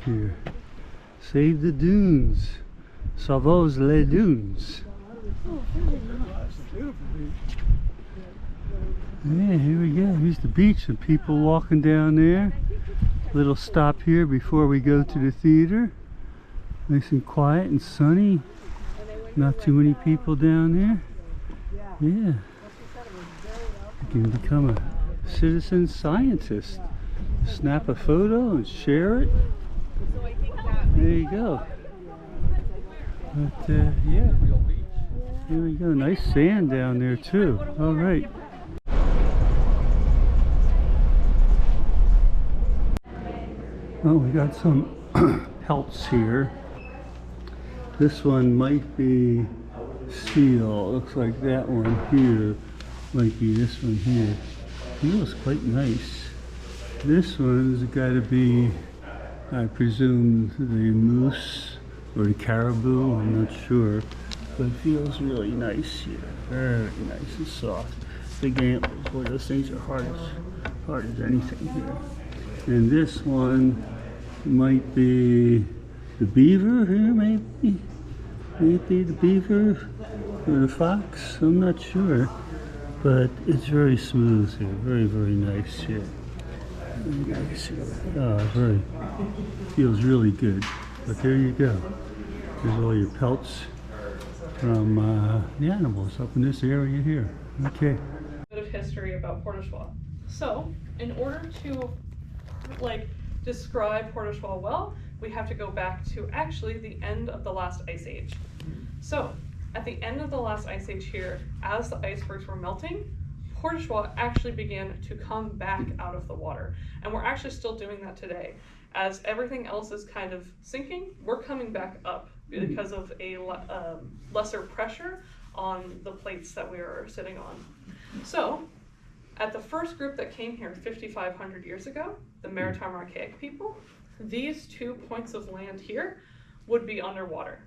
here. Save the dunes. Sauvons les dunes. Yeah, here we go. Here's the beach and people walking down there. Little stop here before we go to the theater. Nice and quiet and sunny. Not too many people down there. Yeah. You can become a citizen scientist. Snap a photo and share it. There you go. But yeah, here we go. Nice sand down there too. All right. Oh, we got some pelts here. This one might be steel. Looks like that one here might be this one here. Feels quite nice. This one's got to be, I presume, the moose or the caribou. I'm not sure, but it feels really nice here. Very nice and soft. Big antlers. Boy, those things are hard as anything here. And this one might be the beaver here, maybe. Maybe the beaver or the fox. I'm not sure, but it's very smooth here. Very, very nice here. Very feels really good. But there you go. There's all your pelts from the animals up in this area here. Okay. A bit of history about Choix. So, in order to describe Choix well, we have to go back to actually the end of the last ice age. So, at the end of the last ice age here, as the icebergs were melting, Choix actually began to come back out of the water. And we're actually still doing that today. As everything else is kind of sinking, we're coming back up because of a lesser pressure on the plates that we are sitting on. So, at the first group that came here 5,500 years ago, the Maritime Archaic people, these 2 points of land here would be underwater,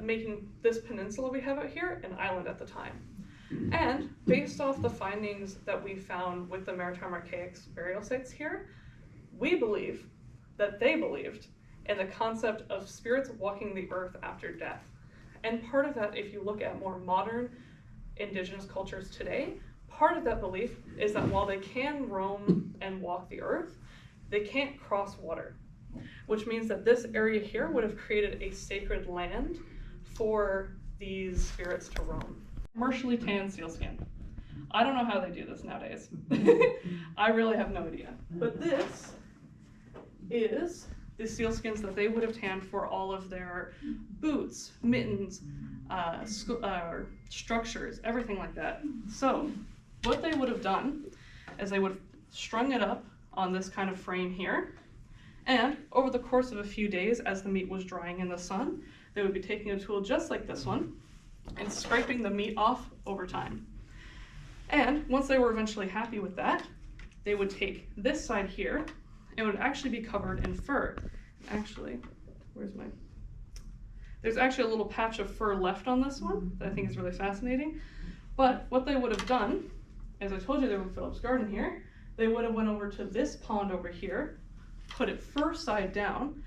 making this peninsula we have out here an island at the time. And based off the findings that we found with the Maritime Archaic's burial sites here, we believe that they believed in the concept of spirits walking the earth after death. And part of that, if you look at more modern indigenous cultures today, part of that belief is that while they can roam and walk the earth, they can't cross water, which means that this area here would have created a sacred land for these spirits to roam. Commercially tanned sealskin. I don't know how they do this nowadays. I really have no idea. But this is the sealskins that they would have tanned for all of their boots, mittens, structures, everything like that. So what they would have done is they would have strung it up on this kind of frame here, and over the course of a few days, as the meat was drying in the sun, they would be taking a tool just like this one and scraping the meat off over time. And once they were eventually happy with that, they would take this side here, and it would actually be covered in fur. Actually, there's actually a little patch of fur left on this one that I think is really fascinating. But what they would have done, as I told you, they were in Philip's garden here, they would have went over to this pond over here, put it fur side down,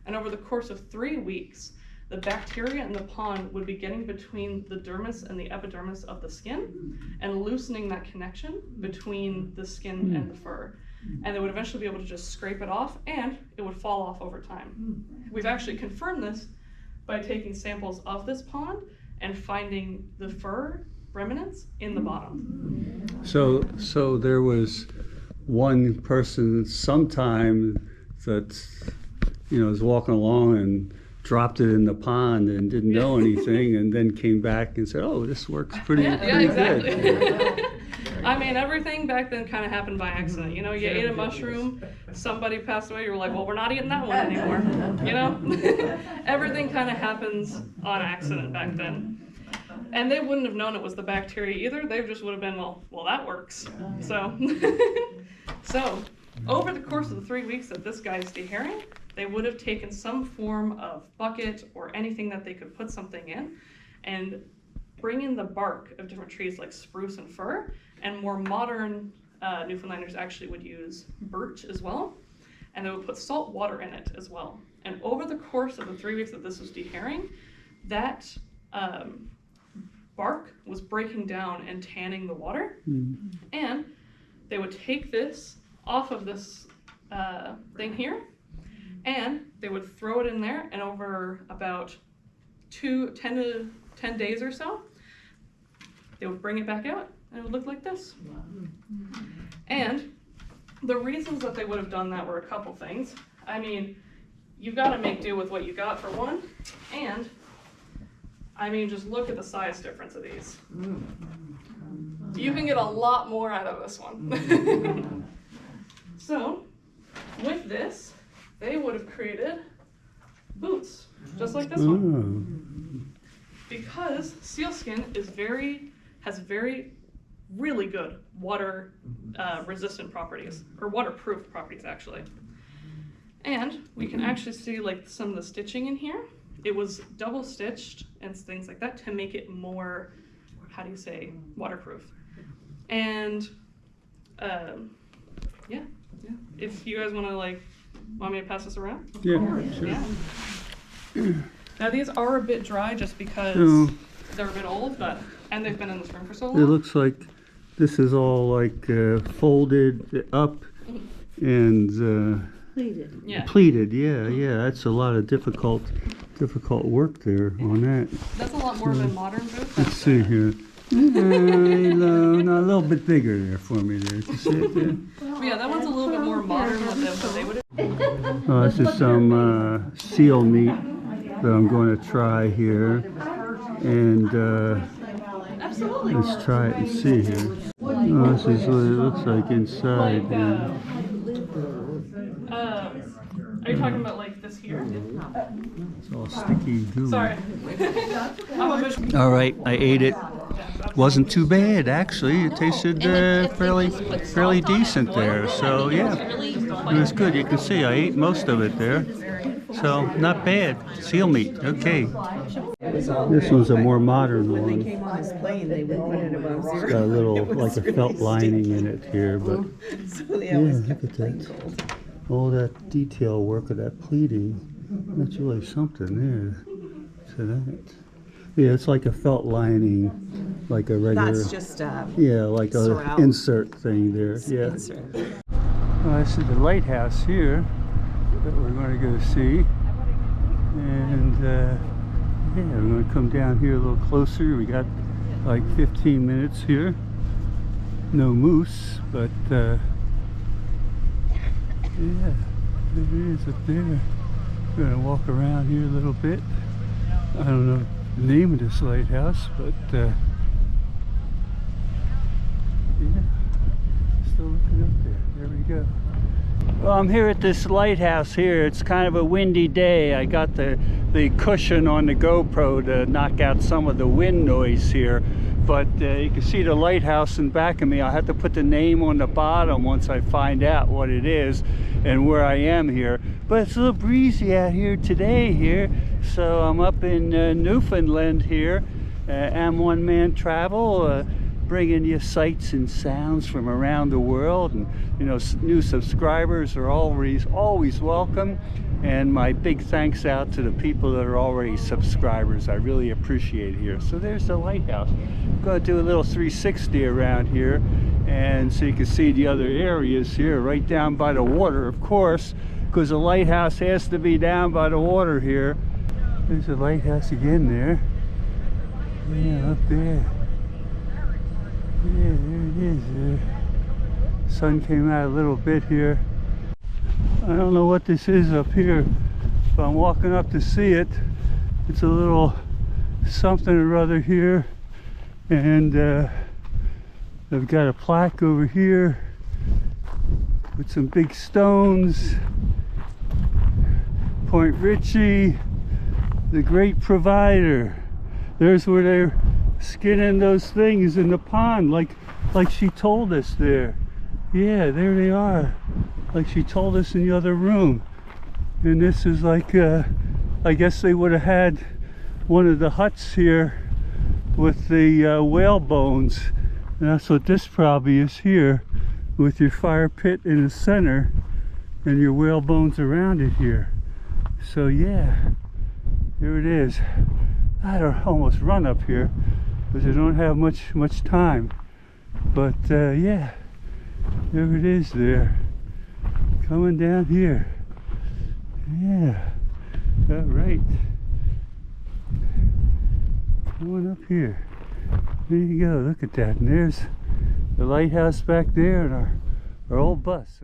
and over the course of 3 weeks, the bacteria in the pond would be getting between the dermis and the epidermis of the skin and loosening that connection between the skin and the fur. And they would eventually be able to just scrape it off, and it would fall off over time. We've actually confirmed this by taking samples of this pond and finding the fur remnants in the bottom. So there was one person sometime that was walking along and dropped it in the pond and didn't know anything, and then came back and said, "Oh, this works pretty exactly. good." I mean, everything back then kind of happened by accident. You ate a mushroom, somebody passed away, you were like, well, we're not eating that one anymore. Everything kind of happens on accident back then. And they wouldn't have known it was the bacteria either. They just would have been, well, that works. So over the course of the 3 weeks that this guy's deherring, they would have taken some form of bucket or anything that they could put something in and bring in the bark of different trees like spruce and fir, and more modern Newfoundlanders actually would use birch as well. and they would put salt water in it as well. And over the course of the 3 weeks that this was deherring, that bark was breaking down and tanning the water. And they would take this off of this thing here, and they would throw it in there, and over about 10 to 10 days or so, they would bring it back out, and it would look like this. And the reasons that they would have done that were a couple things. I mean, you've got to make do with what you got for one, and I mean, just look at the size difference of these. You can get a lot more out of this one. So, with this, they would have created boots, just like this one. Because sealskin has really good water resistant properties, or waterproof properties actually. And we can actually see like some of the stitching in here. It was double stitched and things like that to make it more, how do you say, waterproof. And yeah. If you guys want me to pass this around? Yeah, sure. Yeah. Now these are a bit dry just because they're a bit old, and they've been in this room for so long. It looks like this is all like folded up and Pleated. Yeah. pleated. Yeah. That's a lot of difficult work there on that. That's a lot more of a modern boot. Let's see here. No, a little bit bigger there for me there. You see it there? But yeah, that one's a little bit more modern than what they would have. Oh, this is some seal meat that I'm going to try here. And Absolutely. let's try it and see here. Oh, this is what it looks like inside. Yeah. Are you talking about like this here? It's all sticky goo. Sorry. I'm a visual. All right, I ate it. Wasn't too bad actually. It tasted fairly decent there. So yeah, it was good. You can see I ate most of it there. So not bad. Seal meat. Okay. This one's a more modern When they one. came on this plane, they would put it above zero. It's got a little It was like a really felt lining stinky. in it here, but So they yeah, always look kept at the plane that. cold. All that detail work of that pleating. That's really something there. To that. Yeah, it's like a felt lining, like a regular. That's just Yeah, like a Surround. insert thing there. Yeah. insert. Well, this is the lighthouse here that we're going to go see. And yeah, we're going to come down here a little closer. We got like 15 minutes here. No moose, but yeah, there it is up there. We're going to walk around here a little bit. I don't know the name of this lighthouse, but yeah, still looking up there. There we go. Well, I'm here at this lighthouse here. It's kind of a windy day. I got the cushion on the GoPro to knock out some of the wind noise here. But you can see the lighthouse in back of me. I'll have to put the name on the bottom once I find out what it is and where I am here. But it's a little breezy out here today here. So I'm up in Newfoundland here. I'm One Man Travel. Bringing you sights and sounds from around the world, and you know, new subscribers are always welcome, and my big thanks out to the people that are already subscribers. I really appreciate it here. So there's the lighthouse. I'm going to do a little 360 around here, and so you can see the other areas here, right down by the water, of course, because the lighthouse has to be down by the water here. There's the lighthouse again there. Yeah, up there. Yeah, there it is. Sun came out a little bit here. I don't know what this is up here, but I'm walking up to see it. It's a little something or other here, and they've got a plaque over here with some big stones. Point Ritchie, the great provider. There's where they're skinning those things in the pond, like she told us there. Yeah, there they are, like she told us in the other room. And this is like I guess they would have had one of the huts here with the whale bones, and that's what this probably is here, with your fire pit in the center. and your whale bones around it here. So yeah, here it is. I had to almost run up here because I don't have much time. But yeah, there it is there. Coming down here. Yeah, all right. Coming up here. There you go, look at that. And there's the lighthouse back there and our old bus.